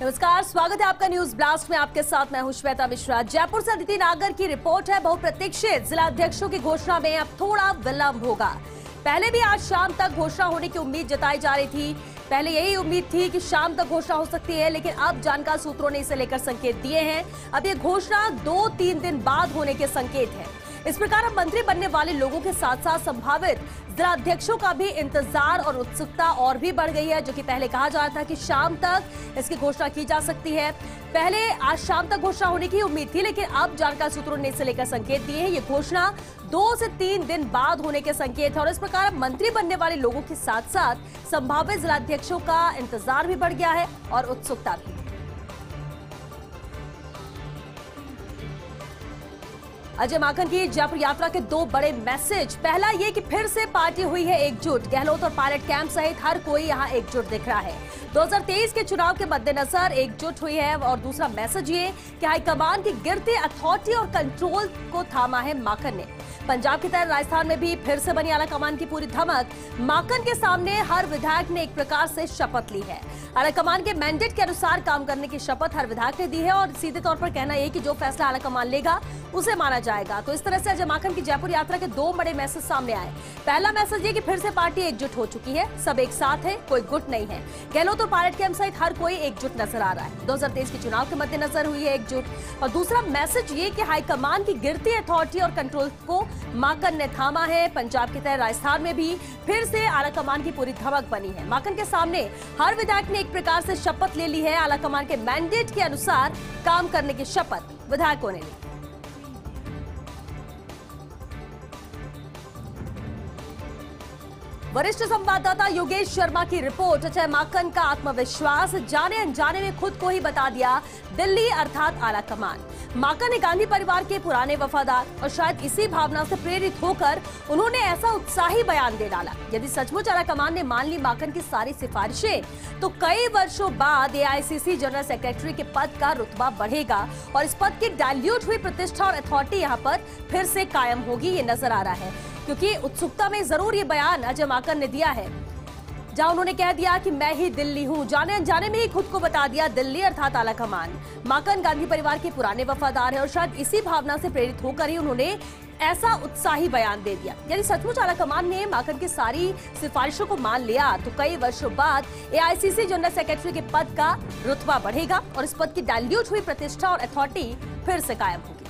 नमस्कार, स्वागत है आपका न्यूज ब्लास्ट में। आपके साथ मैं हूं श्वेता मिश्रा। जयपुर से अदिति नागर की रिपोर्ट है। बहुप्रतीक्षित जिला अध्यक्षों की घोषणा में अब थोड़ा विलंब होगा। पहले भी आज शाम तक घोषणा होने की उम्मीद जताई जा रही थी। पहले यही उम्मीद थी कि शाम तक घोषणा हो सकती है, लेकिन अब जानकार सूत्रों ने इसे लेकर संकेत दिए हैं। अब ये घोषणा 2-3 दिन बाद होने के संकेत है। इस प्रकार अब मंत्री बनने वाले लोगों के साथ साथ संभावित जिला अध्यक्षों का भी इंतजार और उत्सुकता और भी बढ़ गई है, जो कि पहले कहा जा रहा था कि शाम तक इसकी घोषणा की जा सकती है। पहले आज शाम तक घोषणा होने की उम्मीद थी, लेकिन अब जानकार सूत्रों ने इसे लेकर संकेत दिए हैं। ये घोषणा 2 से 3 दिन बाद होने के संकेत है और इस प्रकार अब मंत्री बनने वाले लोगों के साथ साथ संभावित जिला अध्यक्षों का इंतजार भी बढ़ गया है और उत्सुकता भी। अजय माकन की जयपुर यात्रा के 2 बड़े मैसेज। पहला ये कि फिर से पार्टी हुई है एकजुट। गहलोत और पायलट कैंप सहित हर कोई यहां एकजुट दिख रहा है। 2023 के चुनाव के मद्देनजर एकजुट हुई है। और दूसरा मैसेज ये कि हाईकमान की गिरती अथॉरिटी और कंट्रोल को थामा है माकन ने। पंजाब की तरह राजस्थान में भी फिर से बनी आलाकमान की पूरी धमक। माकन के सामने हर विधायक ने एक प्रकार से शपथ ली है। आलाकमान के मैंडेट के अनुसार काम करने की शपथ हर विधायक ने दी है और सीधे तौर पर कहना यह कि जो फैसला आलाकमान लेगा उसे माना जाएगा। तो इस तरह से अजय माकन की जयपुर यात्रा के 2 बड़े मैसेज सामने आए। पहला मैसेज ये कि फिर से पार्टी एकजुट हो चुकी है, सब एक साथ है, कोई गुट नहीं है। गहलोत और पायलट कैंप सहित हर कोई एकजुट नजर आ रहा है। 2023 के चुनाव के मद्देनजर हुई है एकजुट। और दूसरा मैसेज ये कि हाईकमान की गिरती अथॉरिटी और कंट्रोल को माकन ने थामा है। पंजाब की तरह राजस्थान में भी फिर से आलाकमान की पूरी धमक बनी है। माकन के सामने हर विधायक ने एक प्रकार से शपथ ले ली है। आलाकमान के मैंडेट के अनुसार काम करने की शपथ विधायकों ने ली। वरिष्ठ संवाददाता योगेश शर्मा की रिपोर्ट। अजय माकन का आत्मविश्वास। जाने अनजाने में खुद को ही बता दिया दिल्ली अर्थात आलाकमान। माकन ने गांधी परिवार के पुराने वफादार और शायद इसी भावना से प्रेरित होकर उन्होंने ऐसा उत्साही बयान दे डाला। यदि सचमुच आलाकमान ने मान ली माकन की सारी सिफारिशें, तो कई वर्षों बाद एआईसीसी जनरल सेक्रेटरी के पद का रुतबा बढ़ेगा और इस पद की डाइल्यूट हुई प्रतिष्ठा और अथॉरिटी यहाँ पर फिर से कायम होगी। ये नजर आ रहा है, क्योंकि उत्सुकता में जरूर ये बयान अजय माकन ने दिया है, जहां उन्होंने कह दिया कि मैं ही दिल्ली हूं। जाने अनजाने में ही खुद को बता दिया दिल्ली अर्थात आलाकमान। माकन गांधी परिवार के पुराने वफादार है और शायद इसी भावना से प्रेरित होकर ही उन्होंने ऐसा उत्साही बयान दे दिया। यदि सचमुच आलाकमान ने माकन की सारी सिफारिशों को मान लिया, तो कई वर्षों बाद एआईसीसी जनरल सेक्रेटरी के पद का रुतबा बढ़ेगा और इस पद की डाइल्यूट हुई प्रतिष्ठा और अथॉरिटी फिर से कायम होगी।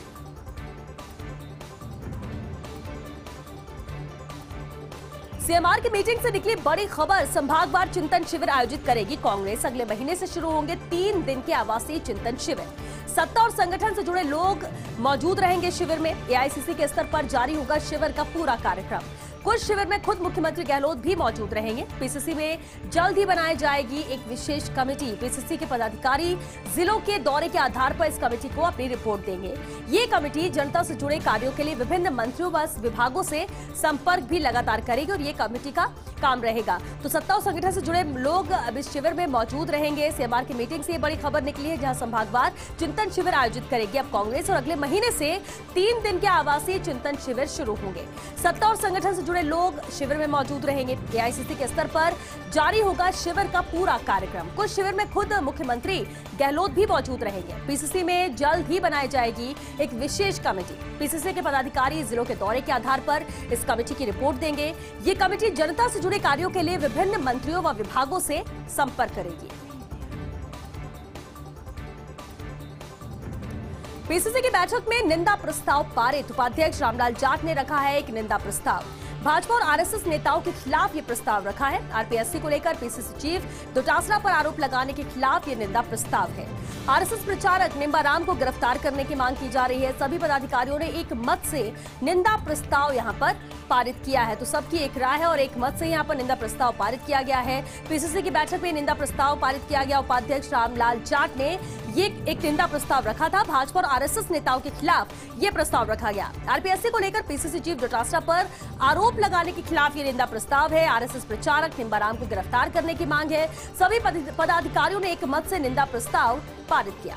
सीएमआर की मीटिंग से निकली बड़ी खबर। संभागवार चिंतन शिविर आयोजित करेगी कांग्रेस। अगले महीने से शुरू होंगे 3 दिन के आवासीय चिंतन शिविर। सत्ता और संगठन से जुड़े लोग मौजूद रहेंगे शिविर में। एआईसीसी के स्तर पर जारी होगा शिविर का पूरा कार्यक्रम। कुछ शिविर में खुद मुख्यमंत्री गहलोत भी मौजूद रहेंगे। पीसीसी में जल्द ही बनाई जाएगी एक विशेष कमेटी। पीसीसी के पदाधिकारी जिलों के दौरे के आधार पर इस कमेटी को अपनी रिपोर्ट देंगे। ये कमेटी जनता से जुड़े कार्यों के लिए विभिन्न मंत्रियों व विभागों से संपर्क भी लगातार करेगी और ये कमेटी का काम रहेगा। तो सत्ता और संगठन से जुड़े लोग अब इस शिविर में मौजूद रहेंगे। सीएमआर की मीटिंग से ये बड़ी खबर निकली है, जहां संभागवार चिंतन शिविर आयोजित करेगी अब कांग्रेस और अगले महीने से 3 दिन के आवासीय चिंतन शिविर शुरू होंगे। सत्ता और संगठन से जुड़े लोग शिविर में मौजूद रहेंगे। एआईसीसी के स्तर पर जारी होगा शिविर का पूरा कार्यक्रम। कुछ शिविर में खुद मुख्यमंत्री गहलोत भी मौजूद रहेंगे। पीसीसी में जल्द ही बनाई जाएगी एक विशेष कमेटी। पीसीसी के पदाधिकारी जिलों के दौरे के आधार पर इस कमेटी की रिपोर्ट देंगे। ये कमेटी जनता से जुड़े कार्यों के लिए विभिन्न मंत्रियों व विभागों से संपर्क करेगी। पीसीसी की बैठक में निंदा प्रस्ताव पारित। उपाध्यक्ष रामलाल जाट ने रखा है एक निंदा प्रस्ताव। भाजपा और आरएसएस नेताओं के खिलाफ ये प्रस्ताव रखा है। आरपीएससी को लेकर पीसीसी चीफ डोटासरा पर आरोप लगाने के खिलाफ ये निंदा प्रस्ताव है। आरएसएस प्रचारक निंबाराम को गिरफ्तार करने की मांग की जा रही है। सभी पदाधिकारियों ने एक मत से निंदा प्रस्ताव यहां पर पारित किया है। तो सबकी एक राय है और एक मत से यहां पर निंदा प्रस्ताव पारित किया गया है। पीसीसी की बैठक में निंदा प्रस्ताव पारित किया गया। उपाध्यक्ष रामलाल जाट ने ये एक निंदा प्रस्ताव रखा था। भाजपा और आरएसएस नेताओं के खिलाफ ये प्रस्ताव रखा गया। आरपीएससी को लेकर पीसीसी चीफ डोटासरा पर आरोप लगाने के खिलाफ ये निंदा प्रस्ताव है। आरएसएस प्रचारक निंबाराम को गिरफ्तार करने की मांग है। सभी पदाधिकारियों ने एक मत से निंदा प्रस्ताव पारित किया।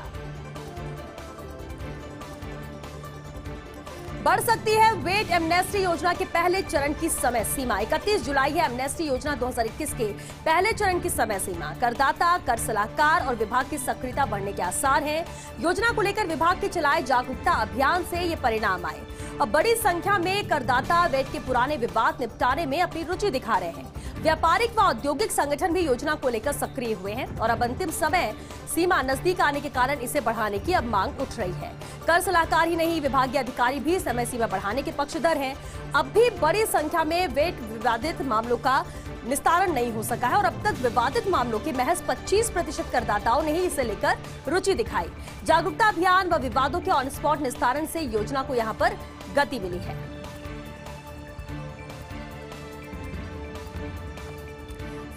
बढ़ सकती है वेट एमनेस्टी योजना के पहले चरण की समय सीमा। 31 जुलाई है एमनेस्टी योजना 2021 के पहले चरण की समय सीमा। करदाता, कर सलाहकार और विभाग की सक्रियता बढ़ने के आसार हैं। योजना को लेकर विभाग के चलाए जागरूकता अभियान से ये परिणाम आए। अब बड़ी संख्या में करदाता वेट के पुराने विवाद निपटारे में अपनी रुचि दिखा रहे हैं। व्यापारिक व औद्योगिक संगठन भी योजना को लेकर सक्रिय हुए हैं और अब अंतिम समय सीमा नजदीक आने के कारण इसे बढ़ाने की अब मांग उठ रही है। कर सलाहकार ही नहीं, विभागीय अधिकारी भी समय सीमा बढ़ाने के पक्षधर हैं। अब भी बड़ी संख्या में वेट विवादित मामलों का निस्तारण नहीं हो सका है और अब तक विवादित मामलों के महज 25% करदाताओं ने ही इसे लेकर रुचि दिखाई। जागरूकता अभियान व विवादों के ऑन स्पॉट निस्तारण से योजना को यहाँ पर गति मिली है।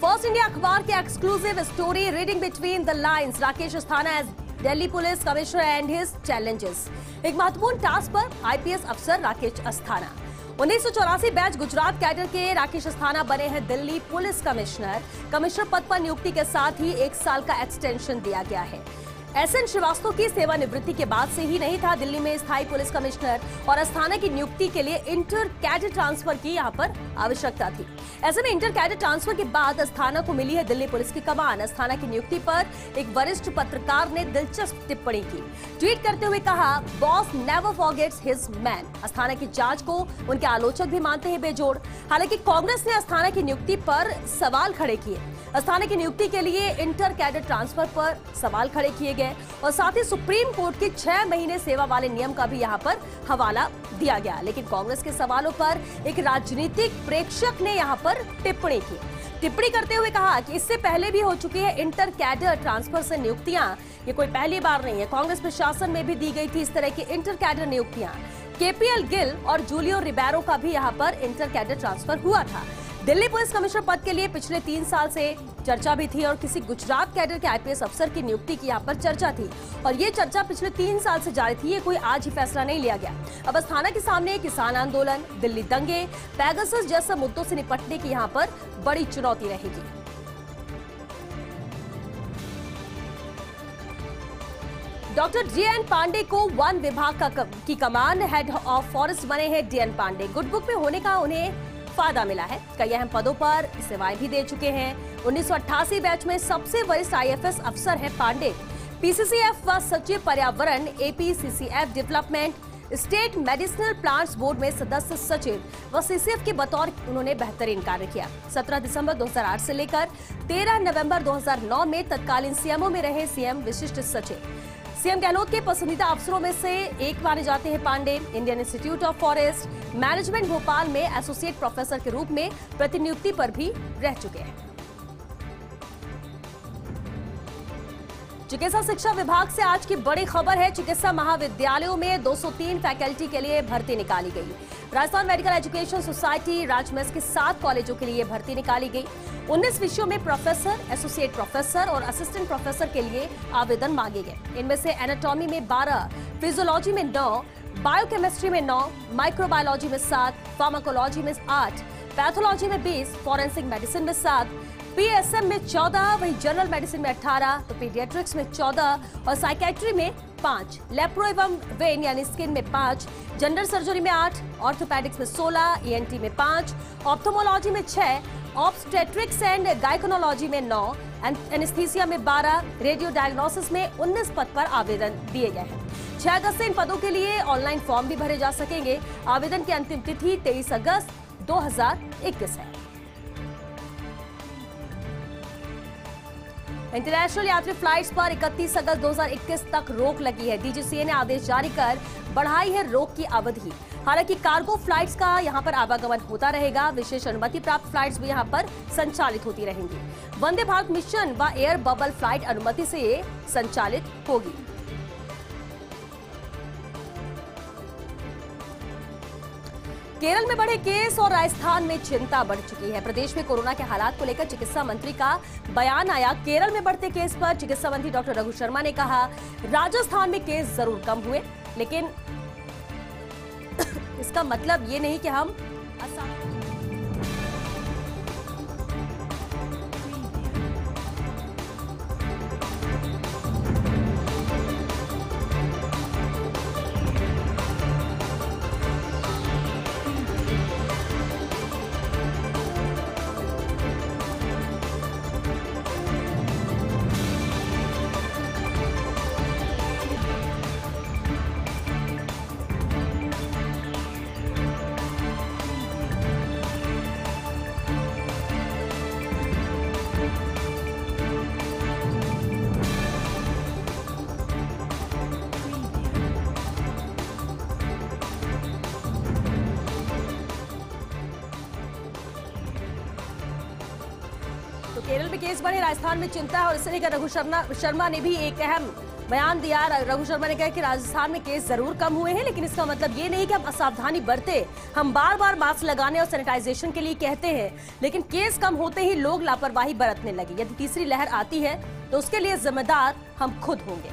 फर्स्ट इंडिया अखबार के exclusive story reading between the lines, Rakesh Asthana as Delhi police commissioner and his challenges. एक महत्वपूर्ण टास्क पर आईपीएस अफसर राकेश अस्थाना। 1984 बैच गुजरात कैडर के राकेश अस्थाना बने हैं दिल्ली पुलिस कमिश्नर। कमिश्नर पद पर नियुक्ति के साथ ही 1 साल का एक्सटेंशन दिया गया है। एसएन श्रीवास्तव की सेवानिवृत्ति के बाद से ही नहीं था दिल्ली में स्थायी पुलिस कमिश्नर और अस्थाना की नियुक्ति के लिए इंटर कैडर ट्रांसफर की यहां पर आवश्यकता थी। ऐसे में इंटर कैडर ट्रांसफर के बाद अस्थाना को मिली है दिल्ली पुलिस की कमान। अस्थाना की नियुक्ति पर एक वरिष्ठ पत्रकार ने दिलचस्प टिप्पणी की। ट्वीट करते हुए कहा, boss never forgets his man. Asthana की जांच को उनके आलोचक भी मानते हैं बेजोड़। हालांकि कांग्रेस ने अस्थाना की नियुक्ति पर सवाल खड़े किए। अस्थाना की नियुक्ति के लिए इंटर कैडर ट्रांसफर पर सवाल खड़े किए गए और साथ ही सुप्रीम कोर्ट के 6 महीने सेवा वाले नियम का भी यहां पर हवाला दिया गया। लेकिन कांग्रेस के सवालों पर एक राजनीतिक प्रेक्षक ने यहां पर टिप्पणी की। टिप्पणी करते हुए कहा कि इससे पहले भी हो चुकी है इंटर कैडर ट्रांसफर से नियुक्तियां, ये कोई पहली बार नहीं है। कांग्रेस प्रशासन में भी दी गई थी इस तरह की इंटर कैडर नियुक्तियां। केपीएल गिल और जूलियो रिबेरो का भी यहां पर इंटर कैडर ट्रांसफर हुआ था। दिल्ली पुलिस कमिश्नर पद के लिए पिछले 3 साल से चर्चा भी थी और किसी गुजरात कैडर के आईपीएस अफसर की नियुक्ति की यहाँ पर चर्चा थी और ये चर्चा पिछले 3 साल से जारी थी। ये कोई आज ही फैसला नहीं लिया गया। अब अस्थाना के सामने किसान आंदोलन, दिल्ली दंगे, पैगासस जैसे मुद्दों से निपटने की यहाँ पर बड़ी चुनौती रहेगी। डॉक्टर डीएन पांडे को वन विभाग की कमान, हेड ऑफ फॉरेस्ट बने हैं डीएन पांडे। गुड बुक में होने का उन्हें फायदा मिला है। कई अहम पदों पर सेवाएं भी दे चुके हैं। 1988 बैच में सबसे वरिष्ठ आईएफएस अफसर है पांडे। पीसीसीएफ व सचिव पर्यावरण, APCCF development, state medicinal plants board में सदस्य सचिव व सीसीएफ के बतौर उन्होंने बेहतरीन कार्य किया। 17 दिसंबर 2008 से लेकर 13 नवंबर 2009 में तत्कालीन सीएमओ में रहे सीएम विशिष्ट सचिव। सीएम गहलोत के पसंदीदा अफसरों में से एक माने जाते हैं Pandey. Indian Institute of Forest Management Bhopal में एसोसिएट प्रोफेसर के रूप में प्रतिनियुक्ति पर भी रह चुके हैं। चिकित्सा शिक्षा विभाग से आज की बड़ी खबर है। चिकित्सा महाविद्यालयों में 203 फैकल्टी के लिए भर्ती निकाली गई। राजस्थान मेडिकल एजुकेशन सोसाइटी राजमेस के 7 कॉलेजों के लिए भर्ती निकाली गई। 19 विषयों में प्रोफेसर, एसोसिएट प्रोफेसर और असिस्टेंट प्रोफेसर के लिए आवेदन मांगे गए। इनमें से एनाटॉमी में 12, फिजियोलॉजी में 9, बायोकेमिस्ट्री में 9, माइक्रोबायोलॉजी में 7, फार्माकोलॉजी में 8, पैथोलॉजी में 20, फॉरेंसिक मेडिसिन में 7, पीएसएम में 14, वहीं जनरल मेडिसिन में 18, तो पीडियाट्रिक्स में 14 और साइकेट्री में 5, लेप्रो एवं वेन यानी स्किन में 5, जनरल सर्जरी में 8, ऑर्थोपेडिक्स में 16, ईएनटी में 5, ऑप्थोमोलॉजी में 6, ऑब्स्टेट्रिक्स एंड गायकोनोलॉजी में 9, एनेस्थीसिया में 12, रेडियो डायग्नोसिस में 19 पद पर आवेदन दिए गए हैं। 6 अगस्त से इन पदों के लिए ऑनलाइन फॉर्म भी भरे जा सकेंगे। आवेदन की अंतिम तिथि 23 अगस्त 2021 है। इंटरनेशनल यात्री फ्लाइट्स पर 31 अगस्त 2021 तक रोक लगी है। डीजीसीए ने आदेश जारी कर बढ़ाई है रोक की अवधि। हालांकि कार्गो फ्लाइट्स का यहां पर आवागमन होता रहेगा। विशेष अनुमति प्राप्त फ्लाइट्स भी यहां पर संचालित होती रहेंगी। वंदे भारत मिशन व एयर बबल फ्लाइट अनुमति से ये संचालित होगी। केरल में बढ़े केस और राजस्थान में चिंता बढ़ चुकी है। प्रदेश में कोरोना के हालात को लेकर चिकित्सा मंत्री का बयान आया। केरल में बढ़ते केस पर चिकित्सा मंत्री डॉक्टर रघु शर्मा ने कहा, राजस्थान में केस जरूर कम हुए, लेकिन इसका मतलब ये नहीं कि हम केस बढ़े, राजस्थान में चिंता है और इसे लेकर रघु शर्मा ने भी एक अहम बयान दिया। रघु शर्मा ने कहा कि राजस्थान में केस जरूर कम हुए हैं, लेकिन इसका मतलब ये नहीं कि हम असावधानी बरते। हम बार बार मास्क लगाने और सैनिटाइजेशन के लिए कहते हैं, लेकिन केस कम होते ही लोग लापरवाही बरतने लगे। यदि तीसरी लहर आती है तो उसके लिए जिम्मेदार हम खुद होंगे।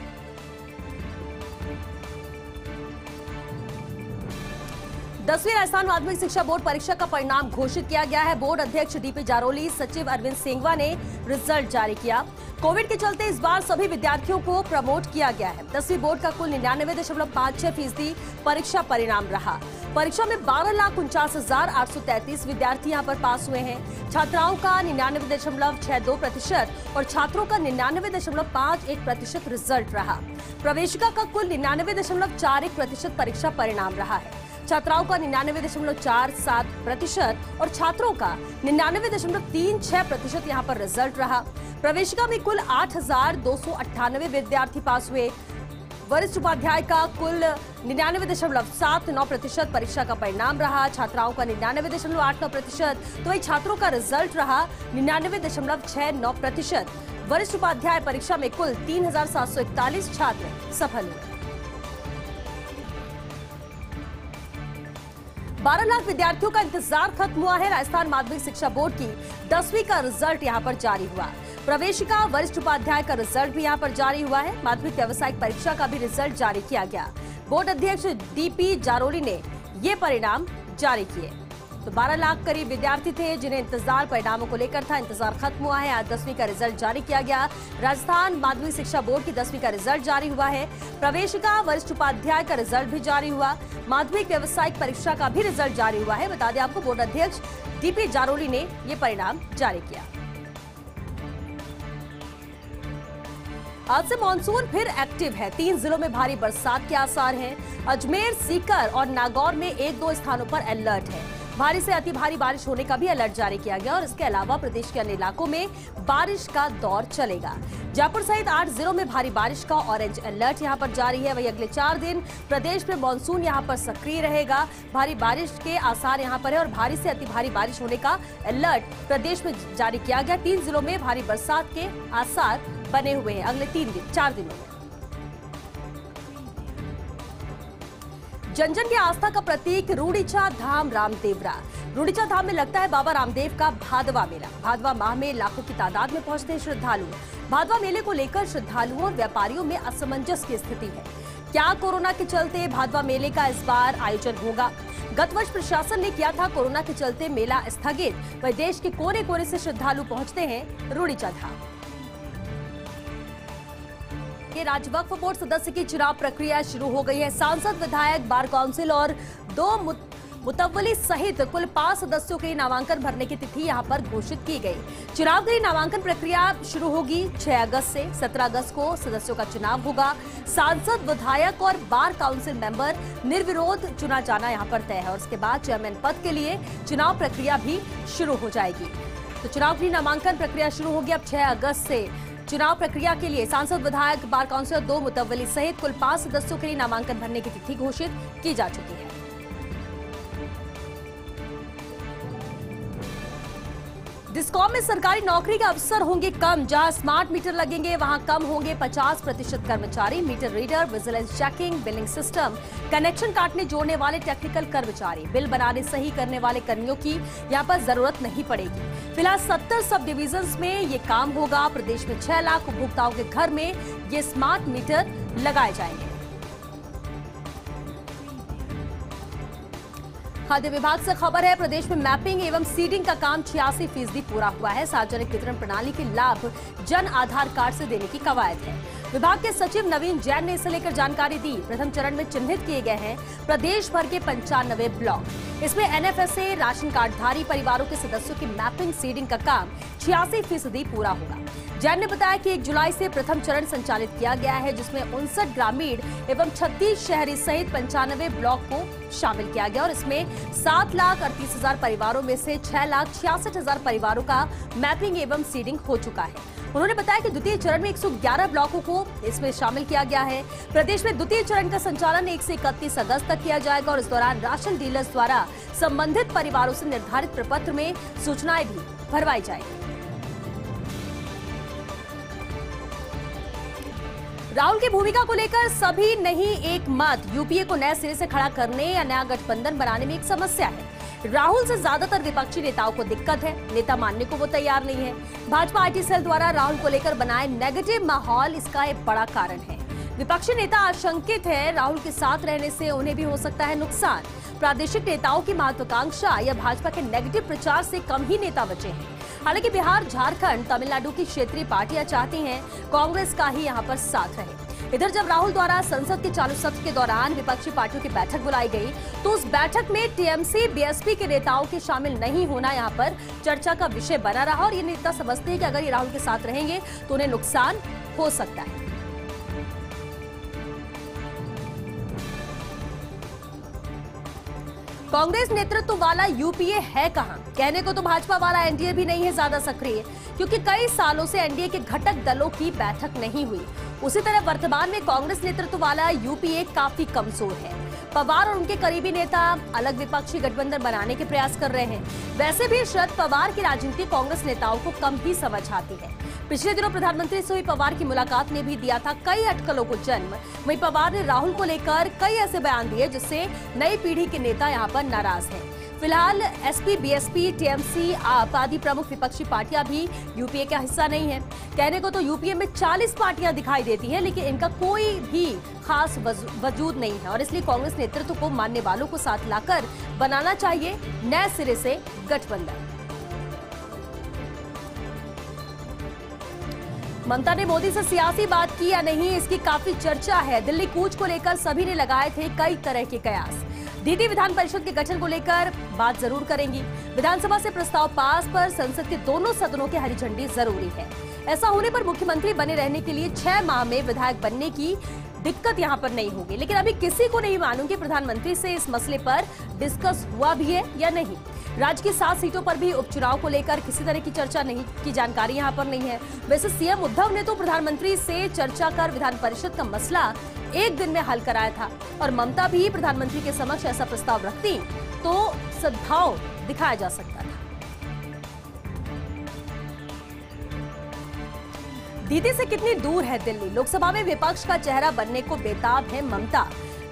10वीं राजस्थान माध्यमिक शिक्षा बोर्ड परीक्षा का परिणाम घोषित किया गया है। बोर्ड अध्यक्ष डीपी जारोली, सचिव अरविंद सेंगवा ने रिजल्ट जारी किया। कोविड के चलते इस बार सभी विद्यार्थियों को प्रमोट किया गया है। 10वीं बोर्ड का कुल 99.56% परीक्षा परिणाम रहा। परीक्षा में 12,49,833 विद्यार्थी यहां पर पास हुए हैं। छात्राओं का 99.62% और छात्रों का 99.51% रिजल्ट रहा। प्रवेशिका का कुल 99.41% परीक्षा परिणाम रहा है। छात्राओं का 99.47% और छात्रों का 99.36% यहां पर रिजल्ट रहा। प्रवेशिका में कुल 8,298 विद्यार्थी पास हुए। वरिष्ठ उपाध्याय का कुल 99.79% परीक्षा का परिणाम रहा। छात्राओं का 99.89%, तो वही छात्रों का रिजल्ट रहा 99.69%। वरिष्ठ उपाध्याय परीक्षा में कुल 3,741 छात्र सफल हुए। 12 लाख विद्यार्थियों का इंतजार खत्म हुआ है। राजस्थान माध्यमिक शिक्षा बोर्ड की 10वीं का रिजल्ट यहां पर जारी हुआ। प्रवेशिका, वरिष्ठ उपाध्याय का रिजल्ट भी यहां पर जारी हुआ है। माध्यमिक व्यावसायिक परीक्षा का भी रिजल्ट जारी किया गया। बोर्ड अध्यक्ष डीपी जारोली ने ये परिणाम जारी किए। तो 12 लाख करीब विद्यार्थी थे जिन्हें इंतजार परिणामों को लेकर था। इंतजार खत्म हुआ है। आज 10वीं का रिजल्ट जारी किया गया। राजस्थान माध्यमिक शिक्षा बोर्ड की 10वीं का रिजल्ट जारी हुआ है। प्रवेशिका, वरिष्ठ उपाध्याय का रिजल्ट भी जारी हुआ। माध्यमिक व्यावसायिक परीक्षा का भी रिजल्ट जारी हुआ है। बता दें आपको, बोर्ड अध्यक्ष डीपी जारोली ने ये परिणाम जारी किया। आज से मानसून फिर एक्टिव है। 3 जिलों में भारी बरसात के आसार हैं। अजमेर, सीकर और नागौर में 1-2 स्थानों पर अलर्ट है। भारी से अति भारी बारिश होने का भी अलर्ट जारी किया गया और इसके अलावा प्रदेश के अन्य इलाकों में बारिश का दौर चलेगा। जयपुर सहित 8 जिलों में भारी बारिश का ऑरेंज अलर्ट यहां पर जारी है। वहीं अगले 4 दिन प्रदेश में मानसून यहां पर सक्रिय रहेगा। भारी बारिश के आसार यहां पर है और भारी से अति भारी बारिश होने का अलर्ट प्रदेश में जारी किया गया। 3 जिलों में भारी बरसात के आसार बने हुए हैं अगले 4 दिनों में। जन जन की आस्था का प्रतीक रूडीचा धाम रामदेवरा। रूडीचा धाम में लगता है बाबा रामदेव का भादवा मेला। भादवा माह में लाखों की तादाद में पहुंचते हैं श्रद्धालु। भादवा मेले को लेकर श्रद्धालुओं और व्यापारियों में असमंजस की स्थिति है। क्या कोरोना के चलते भादवा मेले का इस बार आयोजन होगा? गत वर्ष प्रशासन ने किया था कोरोना के चलते मेला स्थगित। वह देश के कोने कोने से श्रद्धालु पहुंचते हैं रूडीचा धाम। राज्य वक्फ बोर्ड सदस्य की चुनाव प्रक्रिया शुरू हो गई है। सांसद, विधायक, बार काउंसिल और 2 मुतव्वली सहित कुल 5 सदस्यों के नामांकन भरने की तिथि यहां पर घोषित की गई। चुनाव के लिए नामांकन प्रक्रिया शुरू होगी 6 अगस्त से। 17 अगस्त को सदस्यों का चुनाव होगा। सांसद, विधायक और बार काउंसिल मेंबर निर्विरोध चुना जाना यहां पर तय है और उसके बाद चेयरमैन पद के लिए चुनाव प्रक्रिया भी शुरू हो जाएगी। तो चुनाव की नामांकन प्रक्रिया शुरू होगी अब 6 अगस्त से। चुनाव प्रक्रिया के लिए सांसद, विधायक, बार काउंसिल और 2 मुतव्वली सहित कुल 5 सदस्यों के लिए नामांकन भरने की तिथि घोषित की जा चुकी है। डिस्कॉम में सरकारी नौकरी के अवसर होंगे कम। जहां स्मार्ट मीटर लगेंगे वहां कम होंगे 50% कर्मचारी। Meter reader, vigilance checking, billing system, connection काटने जोड़ने वाले टेक्निकल कर्मचारी, बिल बनाने सही करने वाले कर्मियों की यहां पर जरूरत नहीं पड़ेगी। फिलहाल 70 सब डिविजन्स में ये काम होगा। प्रदेश में 6 लाख उपभोक्ताओं के घर में ये स्मार्ट मीटर लगाए जाएंगे। खाद्य विभाग से खबर है, प्रदेश में मैपिंग एवं सीडिंग का काम 86% पूरा हुआ है। सार्वजनिक वितरण प्रणाली के लाभ जन आधार कार्ड से देने की कवायद है। विभाग के सचिव नवीन जैन ने इसे लेकर जानकारी दी। प्रथम चरण में चिन्हित किए गए हैं प्रदेश भर के 95 ब्लॉक। इसमें एनएफएसए राशन कार्डधारी परिवारों के सदस्यों की मैपिंग सीडिंग का काम 86% पूरा होगा। जैन ने बताया कि 1 जुलाई से प्रथम चरण संचालित किया गया है, जिसमें 59 ग्रामीण एवं 36 शहरी सहित 95 ब्लॉक को शामिल किया गया और इसमें 7,38,000 परिवारों में से 6,66,000 परिवारों का मैपिंग एवं सीडिंग हो चुका है। उन्होंने बताया कि द्वितीय चरण में 111 ब्लॉकों को इसमें शामिल किया गया है। प्रदेश में द्वितीय चरण का संचालन 1 से 31 अगस्त तक किया जाएगा और इस दौरान राशन डीलर्स द्वारा संबंधित परिवारों से निर्धारित प्रपत्र में सूचनाएं भी भरवाई जाएगी। राहुल की भूमिका को लेकर सभी नहीं एक मत। यूपीए को नए सिरे से खड़ा करने या नया गठबंधन बनाने में एक समस्या है। राहुल से ज्यादातर विपक्षी नेताओं को दिक्कत है, नेता मानने को वो तैयार नहीं है। भाजपा आईटी सेल द्वारा राहुल को लेकर बनाए नेगेटिव माहौल इसका एक बड़ा कारण है। विपक्षी नेता आशंकित है राहुल के साथ रहने से उन्हें भी हो सकता है नुकसान। प्रादेशिक नेताओं की महत्वाकांक्षा या भाजपा के नेगेटिव प्रचार से कम ही नेता बचे हैं। हालांकि बिहार, झारखंड, तमिलनाडु की क्षेत्रीय पार्टियां चाहती हैं कांग्रेस का ही यहां पर साथ रहे। इधर जब राहुल द्वारा संसद के चालू सत्र के दौरान विपक्षी पार्टियों की बैठक बुलाई गई तो उस बैठक में टीएमसी, बीएसपी के नेताओं के शामिल नहीं होना यहां पर चर्चा का विषय बना रहा और ये नेता समझते हैं कि अगर ये राहुल के साथ रहेंगे तो उन्हें नुकसान हो सकता है। कांग्रेस नेतृत्व वाला यूपीए है कहां? कहने को तो भाजपा वाला एनडीए भी नहीं है ज्यादा सक्रिय, क्योंकि कई सालों से एनडीए के घटक दलों की बैठक नहीं हुई। उसी तरह वर्तमान में कांग्रेस नेतृत्व वाला यूपीए काफी कमजोर है। पवार और उनके करीबी नेता अलग विपक्षी गठबंधन बनाने के प्रयास कर रहे हैं। वैसे भी शरद पवार की राजनीति कांग्रेस नेताओं को कम ही समझ आती है। पिछले दिनों प्रधानमंत्री से हुई पवार की मुलाकात ने भी दिया था कई अटकलों को जन्म। वहीं पवार ने राहुल को लेकर कई ऐसे बयान दिए जिससे नई पीढ़ी के नेता यहां पर नाराज हैं। फिलहाल एसपी, बीएसपी, टीएमसी, आप आदि प्रमुख विपक्षी पार्टियां भी यूपीए का हिस्सा नहीं है। कहने को तो यूपीए में 40 पार्टियां दिखाई देती हैं, लेकिन इनका कोई भी खास वजूद नहीं है और इसलिए कांग्रेस नेतृत्व को मानने वालों को साथ लाकर बनाना चाहिए नए सिरे से गठबंधन। ममता ने मोदी से सियासी बात की या नहीं, इसकी काफी चर्चा है। दिल्ली कूच को लेकर सभी ने लगाए थे कई तरह के कयास। दीदी विधान परिषद के गठन को लेकर बात जरूर करेंगी। विधानसभा से प्रस्ताव पास पर संसद के दोनों सदनों की हरी झंडी जरूरी है। ऐसा होने पर मुख्यमंत्री बने रहने के लिए 6 माह में विधायक बनने की दिक्कत यहां पर नहीं होगी। लेकिन अभी किसी को नहीं मालूम कि प्रधानमंत्री से इस मसले पर डिस्कस हुआ भी है या नहीं। राज्य की 7 सीटों पर भी उपचुनाव को लेकर किसी तरह की चर्चा नहीं की जानकारी यहां पर नहीं है। वैसे सीएम उद्धव ने तो प्रधानमंत्री से चर्चा कर विधान परिषद का मसला एक दिन में हल कराया था और ममता भी प्रधानमंत्री के समक्ष ऐसा प्रस्ताव रखती तो सद्भाव दिखाया जा सकता था। दीदी से कितनी दूर है दिल्ली? लोकसभा में विपक्ष का चेहरा बनने को बेताब है ममता।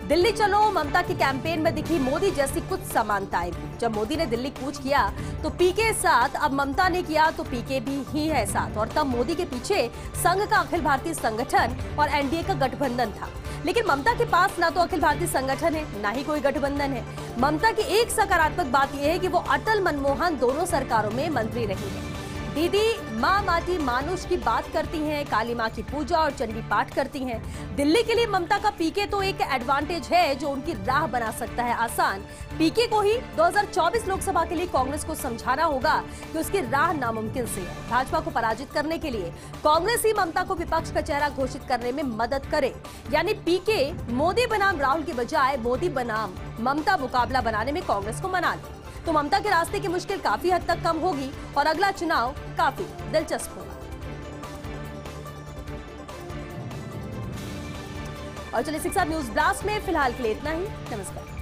दिल्ली चलो ममता के कैंपेन में दिखी मोदी जैसी कुछ समानताएं भी। जब मोदी ने दिल्ली कूच किया तो पीके साथ, अब ममता ने किया तो पीके भी ही है साथ। और तब मोदी के पीछे संघ का अखिल भारतीय संगठन और एनडीए का गठबंधन था। लेकिन ममता के पास ना तो अखिल भारतीय संगठन है, ना ही कोई गठबंधन है। ममता की एक सकारात्मक बात यह है कि वो अटल, मनमोहन दोनों सरकारों में मंत्री रही है। दीदी माँ माटी मानुष की बात करती हैं, काली माँ की पूजा और चंडी पाठ करती हैं। दिल्ली के लिए ममता का पीके तो एक एडवांटेज है जो उनकी राह बना सकता है आसान। पीके को ही 2024 लोकसभा के लिए कांग्रेस को समझाना होगा कि उसकी राह नामुमकिन सी है। भाजपा को पराजित करने के लिए कांग्रेस ही ममता को विपक्ष का चेहरा घोषित करने में मदद करे। यानी पीके मोदी बनाम राहुल की बजाय मोदी बनाम ममता मुकाबला बनाने में कांग्रेस को मना ले तो ममता के रास्ते की मुश्किल काफी हद तक कम होगी और अगला चुनाव काफी दिलचस्प होगा। और चलिए 6 न्यूज ब्लास्ट में फिलहाल के लिए इतना ही। नमस्कार।